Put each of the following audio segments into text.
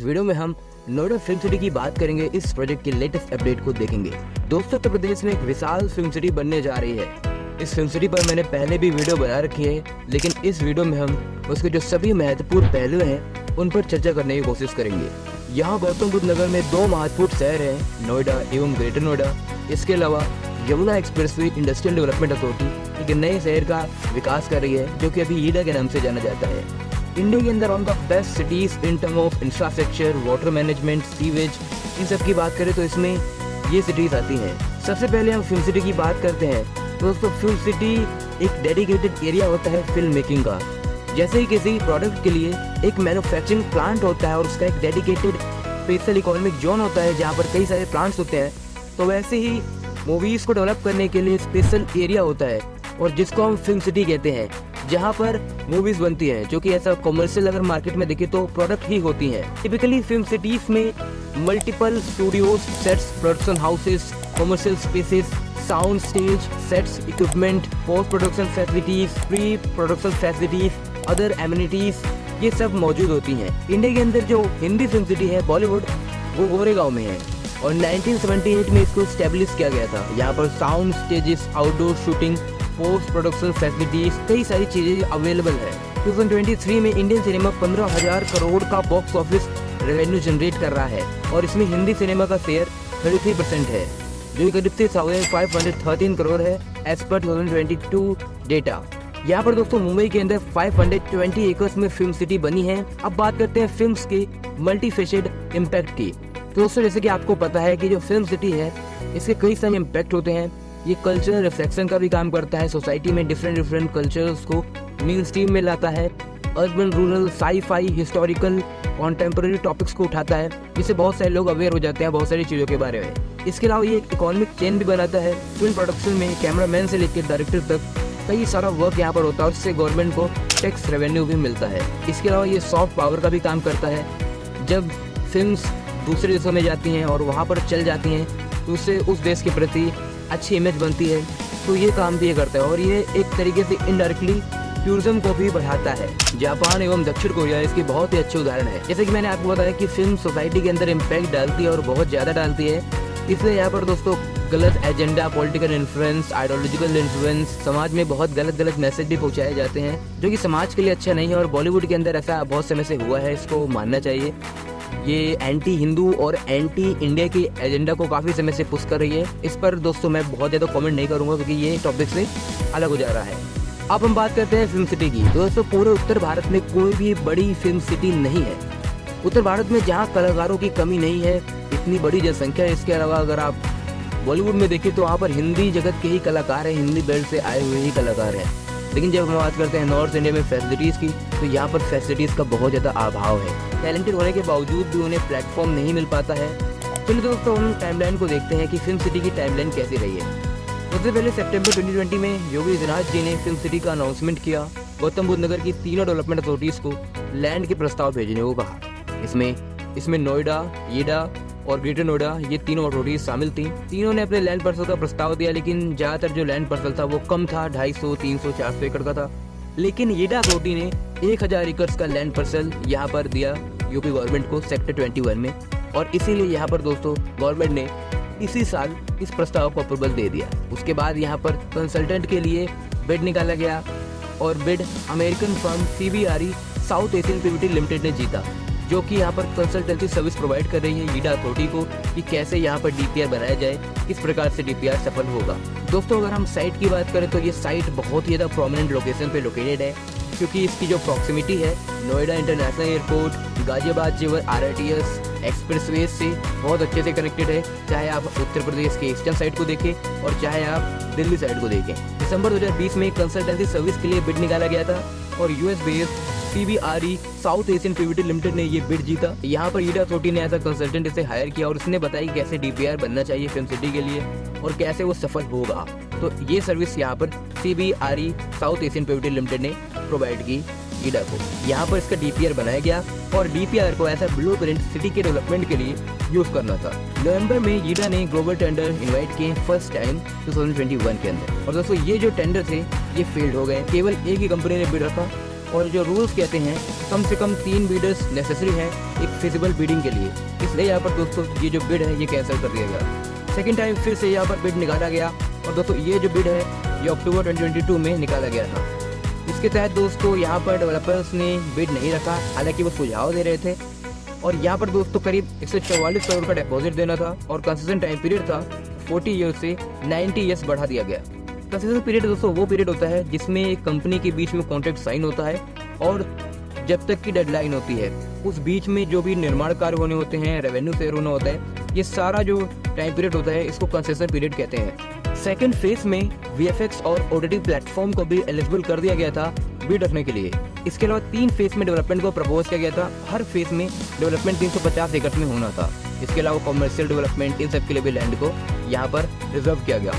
Video में हम Noida film city की बात करेंगे। इस प्रोजेक्ट के लेटेस्ट अपडेट को देखेंगे। दोस्तों, उत्तर प्रदेश में एक विशाल फिल्म सिटी बनने जा रही है। इस फिल्म सिटी पर मैंने पहले भी वीडियो बना रखी है, लेकिन इस वीडियो में हम उसके जो सभी महत्वपूर्ण पहलू हैं उन पर चर्चा करने की कोशिश करेंगे। यहाँ गौतम बुद्ध नगर में दो महत्वपूर्ण शहर हैं, नोएडा एवं ग्रेटर नोएडा। इसके अलावा Yamuna expressway industrial development authority एक नए शहर का विकास कर रही है, जो कि अभी ईडा के नाम से जाना जाता है। इंडिया के अंदर one of the best cities in term of infrastructure, water management, sewage, इन सब की बात करें तो इसमें ये सिटीज आती हैं। सबसे पहले हम फिल्म सिटी की बात करते हैं। दोस्तों, फिल्म सिटी एक डेडिकेटेड एरिया होता है फिल्म मेकिंग का। जैसे ही किसी प्रोडक्ट के लिए एक मैन्युफैक्चरिंग प्लांट होता है और उसका एक डेडिकेटेड स्पेशल इकोनॉमिक जोन होता है जहाँ पर कई सारे प्लांट्स होते हैं, तो वैसे ही मूवीज़ को डेवलप करने के लिए स्पेशल एरिया होता है और जिसको हम फिल्म सिटी कहते हैं, जहाँ पर मूवीज़ बनती हैं, जो कि ऐसा कमर्शियल अगर मार्केट में देखें तो प्रोडक्ट ही होती हैं। टिपिकली फिल्म सिटीज़ में multiple studios, sets, production houses, commercial spaces, sound stage, sets, equipment, post production facilities, pre production facilities, other amenities, ये सब मौजूद होती हैं। इंडिया के अंदर जो हिंदी फिल्म सिटी है बॉलीवुड, वो गोरेगांव में है और 1978 में इसको स्टैब्लिश किया गया था। यहाँ पर sound stages, outdoor shooting, post production facilities, कई सारी चीज़ें अवेलेबल है। 2023 में इंडियन सिनेमा 15,000 करोड़ का बॉक्स ऑफिस रेवेन्यू जनरेट कर रहा है और इसमें हिंदी सिनेमा का शेयर 33% है, जो करीब 3,513 करोड़ है एज पर 2022 डेटा। यहाँ पर दोस्तों मुंबई के अंदर 520 एकर्स में फिल्म सिटी बनी है। अब बात करते हैं फिल्म्स के मल्टीफेसेड इम्पैक्ट की। तो दोस्तों, जैसे कि आपको पता है कि जो फिल्म सिटी है इसके कई सारे इम्पैक्ट होते हैं। ये कल्चरल रिफ्लेक्शन का भी काम करता है, सोसाइटी में डिफरेंट कल्चर्स को मेन स्ट्रीम में लाता है, urban, rural, sci-fi, historical, contemporary topics को उठाता है, जिससे बहुत सारे लोग अवेयर हो जाते हैं बहुत सारी चीज़ों के बारे में। इसके अलावा ये एक इकोनॉमिक चेन भी बनाता है। फिल्म प्रोडक्शन में कैमरामैन से लेकर डायरेक्टर तक कई सारा वर्क यहाँ पर होता है, उससे गवर्नमेंट को टैक्स रेवेन्यू भी मिलता है। इसके अलावा ये सॉफ्ट पावर का भी काम करता है। जब फिल्म्स दूसरे देशों में जाती हैं और वहाँ पर चल जाती हैं तो उससे उस देश के प्रति अच्छी इमेज बनती है, तो ये काम भी ये करता है और ये एक तरीके से इनडायरेक्टली टूरिज्म को भी बढ़ाता है। जापान एवं दक्षिण कोरिया इसकी बहुत ही अच्छे उदाहरण है। जैसे कि मैंने आपको बताया कि फिल्म सोसाइटी के अंदर इम्पैक्ट डालती है और बहुत ज़्यादा डालती है। इसलिए यहाँ पर दोस्तों गलत agenda, political influence, ideological influence, समाज में बहुत गलत मैसेज भी पहुँचाए जाते हैं, जो कि समाज के लिए अच्छा नहीं है। और बॉलीवुड के अंदर ऐसा बहुत समय से हुआ है, इसको मानना चाहिए। ये एंटी हिंदू और एंटी इंडिया की एजेंडा को काफ़ी समय से पुश कर रही है। इस पर दोस्तों मैं बहुत ज़्यादा कमेंट नहीं करूँगा क्योंकि ये टॉपिक से अलग हो जा रहा है। अब हम बात करते हैं फिल्म सिटी की। दोस्तों, पूरे उत्तर भारत में कोई भी बड़ी फिल्म सिटी नहीं है। उत्तर भारत में जहाँ कलाकारों की कमी नहीं है, इतनी बड़ी जनसंख्या है। इसके अलावा अगर आप बॉलीवुड में देखें तो वहाँ पर हिंदी जगत के ही कलाकार हैं, हिंदी बेल्ट से आए हुए ही कलाकार हैं। लेकिन जब हम बात करते हैं नॉर्थ इंडिया में फैसिलिटीज़ की, तो यहाँ पर फैसिलिटीज़ का बहुत ज़्यादा अभाव है। टैलेंटेड होने के बावजूद भी उन्हें प्लेटफॉर्म नहीं मिल पाता है। चलिए दोस्तों, हम टाइमलाइन को देखते हैं कि फिल्म सिटी की टाइमलाइन कैसी रही है। सबसे पहले सितंबर 2020 में योगी आदित्यनाथ जी ने फिल्म सिटी का अनाउंसमेंट किया। गौतम बुद्ध नगर की तीनों डेवलपमेंट अथॉरिटीज़ को लैंड के प्रस्ताव भेजने को कहा। इसमें नोएडा, ईडा और ग्रेटर नोएडा, ये तीनों अथॉरिटीज शामिल थी। तीनों ने अपने लैंड पार्सल का प्रस्ताव दिया, लेकिन ज़्यादातर जो लैंड पार्सल था वो कम था, 250, 300, 400 एकड़ का था। लेकिन ईडा अथॉरिटी ने 1000 एकड़ का लैंड पार्सल यहाँ पर दिया यूपी गवर्नमेंट को सेक्टर 21 में, और इसीलिए यहाँ पर दोस्तों गवर्नमेंट ने इसी साल इस प्रस्ताव को अप्रूवल दे दिया। उसके बाद यहाँ पर कंसल्टेंट के लिए बिड निकाला गया और bid American firm CBRE south Asian Pvt limited ने जीता, जो कि यहाँ पर कंसल्टेंसी सर्विस प्रोवाइड कर रही है ईडा अथॉरिटी को कि कैसे यहाँ पर DPR बनाया जाए, किस प्रकार से DPR सफल होगा। दोस्तों, अगर हम साइट की बात करें तो ये साइट बहुत ही ज़्यादा प्रोमिनेंट लोकेशन पे लोकेटेड है, क्योंकि इसकी जो प्रॉक्सिमिटी है नोएडा इंटरनेशनल एयरपोर्ट, गाजियाबाद जेवर RITS एक्सप्रेसवे से बहुत अच्छे से कनेक्टेड है। चाहे आप उत्तर प्रदेश के ईस्टर्न साइड को देखें और चाहे आप दिल्ली साइड को देखें। दिसंबर 2020 में कंसल्टेंसी सर्विस के लिए बिड निकाला गया था और US based CBRE south Asian Pvt limited ने ये बिड जीता। यहाँ पर ईडा अथॉरिटी ने एज अ कंसल्टेंट इसे हायर किया और उसने बताया कि कैसे DPR बनना चाहिए फिल्म सिटी के लिए और कैसे वो सफल होगा। तो ये सर्विस यहाँ पर CBRE south Asian Pvt limited ने प्रोवाइड की ईडा को। यहाँ पर इसका DPR बनाया गया और DPR को ऐसा ब्लूप्रिंट सिटी के डेवलपमेंट के लिए यूज करना था। नवंबर में ईडा ने ग्लोबल टेंडर इनवाइट किए फर्स्ट टाइम 2021 के अंदर। और दोस्तों, ये जो टेंडर थे ये फेल्ड हो गए। केवल एक ही कंपनी ने बिड रखा और जो रूल्स कहते हैं कम से कम 3 बिडर्स नेसेसरी हैं एक फिजिबल बिडिंग के लिए, इसलिए यहाँ पर दोस्तों ये जो बिड है ये कैंसिल कर दिया गया। सेकेंड टाइम फिर से यहाँ पर बिड निकाला गया और दोस्तों ये जो बिड है ये अक्टूबर 2022 में निकाला गया था। इसके तहत दोस्तों यहाँ पर डेवलपर्स ने बिड नहीं रखा, हालांकि वो सुझाव दे रहे थे। और यहाँ पर दोस्तों करीब 144 करोड़ का डिपॉजिट देना था और कंसेशन टाइम पीरियड था 40 ईयर्स से 90 ईयर्स बढ़ा दिया गया। कंसेशन पीरियड दोस्तों वो पीरियड होता है जिसमें एक कंपनी के बीच में कॉन्ट्रैक्ट साइन होता है और जब तक की डेडलाइन होती है उस बीच में जो भी निर्माण कार्य होने होते हैं, रेवेन्यू शेयर होना होता है, ये सारा जो टाइम पीरियड होता है इसको कंसेशन पीरियड कहते हैं। सेकेंड फेज में VFX और OTT प्लेटफॉर्म को भी एलिजिबल कर दिया गया था बिड रखने के लिए। इसके अलावा 3 फेज में डेवलपमेंट को प्रपोज किया गया था। हर फेज में डेवलपमेंट 350 एकड़ में होना था। इसके अलावा कॉमर्शियल डेवलपमेंट इन सब के लिए भी लैंड को यहाँ पर रिजर्व किया गया।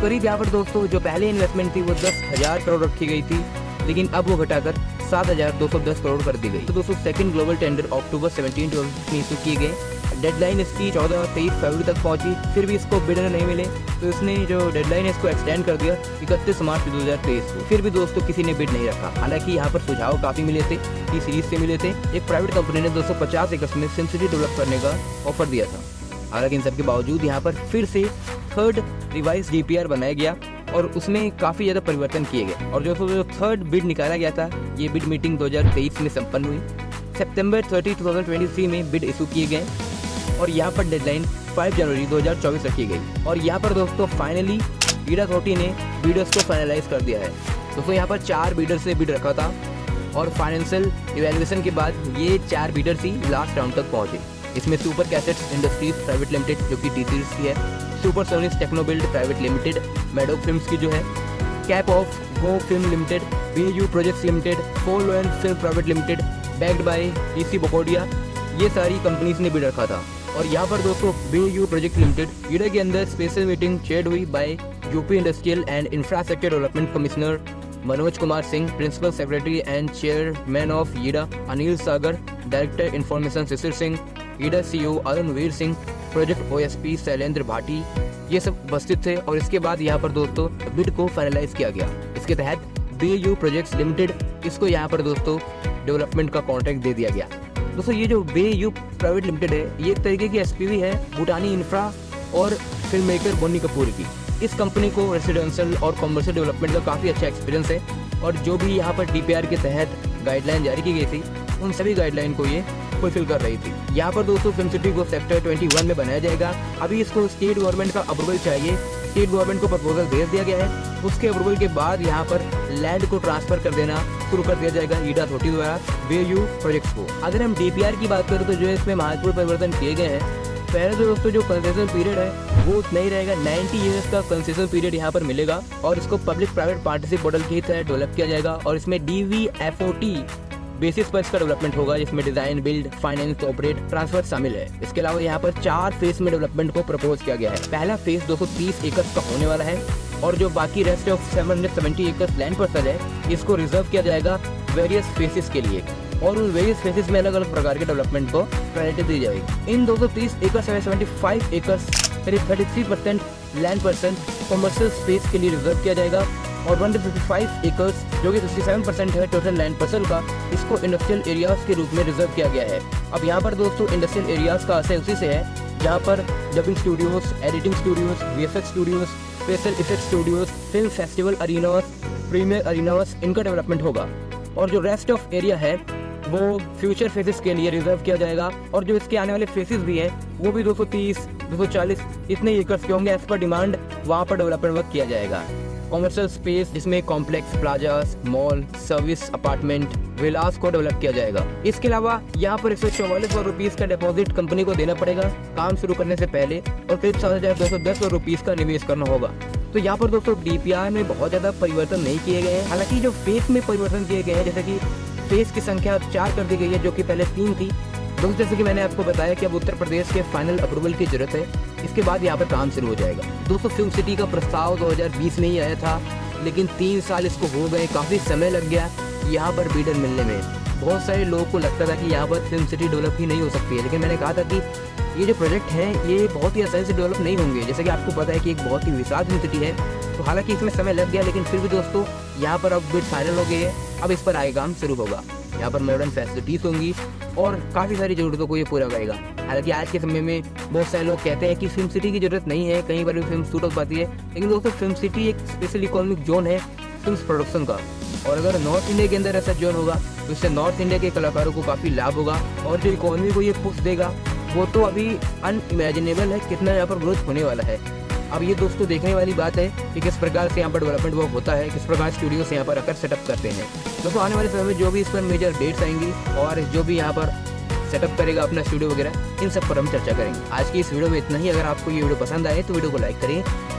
करीब यहाँ पर दोस्तों जो पहले इन्वेस्टमेंट थी वो 10,000 करोड़ रखी गई थी, लेकिन अब वो घटाकर 7,210 करोड़ कर दी गई। तो दोस्तों सेकंड ग्लोबल टेंडर अक्टूबर 17 में इशू किए गए। डेडलाइन इसकी 14 और 23 फरवरी तक पहुंची, फिर भी इसको बिडर नहीं मिले, तो इसने जो डेडलाइन है इसको एक्सटेंड कर दिया 31 मार्च 2023 को। फिर भी दोस्तों किसी ने बिड नहीं रखा। हालांकि यहाँ पर सुझाव काफ़ी मिले थे, टी सीरीज से मिले थे। एक प्राइवेट कंपनी ने 250 एकड़ में फिल्म सिटी डेवलप करने का ऑफर दिया था। हालांकि इन सब के बावजूद यहाँ पर फिर से थर्ड रिवाइज DPR बनाया गया और उसमें काफ़ी ज़्यादा परिवर्तन किए गए। और जो थर्ड बिड निकाला गया था ये बिड मीटिंग 2023 में संपन्न हुई। सितंबर 30, 2023 में बिड इशू किए गए और यहाँ पर डेडलाइन 5 जनवरी 2024 रखी गई। और यहाँ पर दोस्तों फाइनली ईडा अथॉरिटी ने बिडर्स को फाइनलाइज कर दिया है। दोस्तों यहाँ पर 4 बिडर्स ने बिड रखा था और फाइनेंशियल इवैल्यूएशन के बाद ये 4 बिडर्स ही लास्ट राउंड तक पहुँचे। इसमें super cassettes industries private limited जो कि टी सीरीज की है, super sonics technobuild private limited, Maddock films की जो है, cap of go film limited, BAU projects limited, फोलोएन film private limited, backed by EC Bakodia, ये सारी कंपनीज ने बिड रखा था। और यहाँ पर दोस्तों BAU प्रोजेक्ट लिमिटेड ईडा के अंदर स्पेशल मीटिंग चेयर्ड हुई by UP industrial and infrastructure development commissioner Manoj Kumar Singh, principal secretary and chairman of YEIDA Anil Sagar, director information Shishir Singh, YEIDA CEO Arunvir Singh, project OSP Shailendra Bhati, ये सब उपस्थित थे। और इसके बाद यहाँ पर दोस्तों बिड को फाइनलाइज किया गया। इसके तहत BAU प्रोजेक्ट्स लिमिटेड इसको यहाँ पर दोस्तों डेवलपमेंट का कॉन्ट्रैक्ट दे दिया गया। दोस्तों ये जो BAU प्राइवेट लिमिटेड है ये एक तरीके की SPV है भूटानी इंफ्रा और फिल्म मेकर बोनी कपूर की। इस कंपनी को रेसिडेंशियल और कॉमर्शियल डेवलपमेंट का काफ़ी अच्छा एक्सपीरियंस है और जो भी यहाँ पर DPR के तहत गाइडलाइन जारी की गई थी उन सभी गाइडलाइन को ये फुलफिल कर रही थी। यहाँ पर दोस्तों फिल्म सिटी को सेक्टर 21 में बनाया जाएगा। अभी इसको स्टेट गवर्नमेंट का अप्रूवल चाहिए। स्टेट गवर्नमेंट को प्रपोजल भेज दिया गया है। उसके अप्रूवल के बाद यहाँ पर लैंड को ट्रांसफर कर देना शुरू कर दिया जाएगा ईडा अथॉरिटी द्वारा BAU प्रोजेक्ट्स को। अगर हम DPR की बात करें तो जो इसमें महत्वपूर्ण परिवर्तन किए गए हैं, पहले तो दोस्तों जो कंसेशन पीरियड है वो नहीं रहेगा, 90 ईयर्स का कंसेशन पीरियड यहाँ पर मिलेगा और इसको पब्लिक प्राइवेट पार्टनरशिप मॉडल के तहत डेवलप किया जाएगा और इसमें DVFOT बेसिस पर इसका डेवलपमेंट होगा, जिसमें design, build, finance, operate, transfer शामिल है। इसके अलावा यहाँ पर 4 फेज में डेवलपमेंट को प्रपोज किया गया है। पहला फेज 230 एकड़ का होने वाला है और जो बाकी रेस्ट ऑफ 770 एकड़ लैंड पार्सल है इसको रिजर्व किया जाएगा वेरियस फेसेस के लिए और उन वेरियस फेसेस में अलग अलग प्रकार के डेवलपमेंट को प्रायोरिटी दी जाएगी। इन 230 एकड़ 75 एकड़ करीब 33% लैंड पर्सन कॉमर्शियल स्पेस के लिए रिजर्व किया जाएगा और 155 एकर्स जो कि 67% है टोटल लैंड पर्सल का, इसको इंडस्ट्रियल एरियाज के रूप में रिजर्व किया गया है। अब यहाँ पर दोस्तों इंडस्ट्रियल एरियाज का आशय उसी से है जहाँ पर dubbing studios, editing studios, VFX studios, special effect studios, film festival arenas, premiere arenas, इनका डेवलपमेंट होगा। और जो रेस्ट ऑफ एरिया है वो फ्यूचर फेसेस के लिए रिजर्व किया जाएगा और जो इसके आने वाले फेसेस भी हैं वो भी 230, 240 इतने एकर्स के होंगे। एज पर डिमांड वहाँ पर डेवलपमेंट वर्क किया जाएगा। कॉमर्शियल स्पेस जिसमें complex, plazas, mall, service, apartment, विलास को डेवलप किया जाएगा। इसके अलावा यहाँ पर 144 करोड़ रुपीज़ का डिपॉजिट कंपनी को देना पड़ेगा काम शुरू करने से पहले और करीब 7,210 करोड़ रुपीज़ का निवेश करना होगा। तो यहाँ पर दोस्तों DPR में बहुत ज़्यादा परिवर्तन नहीं किए गए हैं। हालांकि जो फेस में परिवर्तन किए गए हैं जैसे कि फेस की संख्या 4 कर दी गई है जो कि पहले 3 थी। दोस्तों जैसे कि मैंने आपको बताया कि अब उत्तर प्रदेश के फाइनल अप्रूवल की जरूरत है, इसके बाद यहाँ पर काम शुरू हो जाएगा। दोस्तों फिल्म सिटी का प्रस्ताव 2020 में ही आया था लेकिन 3 साल इसको हो गए, काफ़ी समय लग गया यहाँ पर बिडर मिलने में। बहुत सारे लोगों को लगता था कि यहाँ पर फिल्म सिटी डेवलप ही नहीं हो सकती है, लेकिन मैंने कहा था कि ये जो प्रोजेक्ट हैं ये बहुत ही आसानी से डेवलप नहीं होंगे। जैसे कि आपको पता है कि एक बहुत ही विशाल फिल्म सिटी है, तो हालांकि इसमें समय लग गया लेकिन फिर भी दोस्तों यहाँ पर अब बिड फाइनल हो गई है। अब इस पर आगे काम शुरू होगा। यहाँ पर मॉडर्न फैसिलिटीज होंगी और काफ़ी सारी ज़रूरतों को ये पूरा करेगा। हालांकि आज के समय में बहुत सारे लोग कहते हैं कि फिल्म सिटी की ज़रूरत नहीं है, कहीं पर भी फिल्म शूट हो पाती है, लेकिन दोस्तों फिल्म सिटी एक स्पेशल इकोनॉमिक जोन है फिल्म प्रोडक्शन का। और अगर नॉर्थ इंडिया के अंदर ऐसा जोन होगा तो इससे नॉर्थ इंडिया के कलाकारों को काफ़ी लाभ होगा और जो इकोनॉमी को ये पुश देगा वो तो अभी अनइमेजिनेबल है कितना यहाँ पर ग्रोथ होने वाला है। अब ये दोस्तों देखने वाली बात है कि किस प्रकार से यहाँ पर डेवलपमेंट वर्क होता है, किस प्रकार स्टूडियो से यहाँ पर आकर सेटअप करते हैं। दोस्तों आने वाले समय में जो भी इस पर मेजर डेट्स आएंगी और जो भी यहाँ पर सेटअप करेगा अपना स्टूडियो वगैरह, इन सब पर हम चर्चा करेंगे। आज की इस वीडियो में इतना ही। अगर आपको ये वीडियो पसंद आए तो वीडियो को लाइक करें।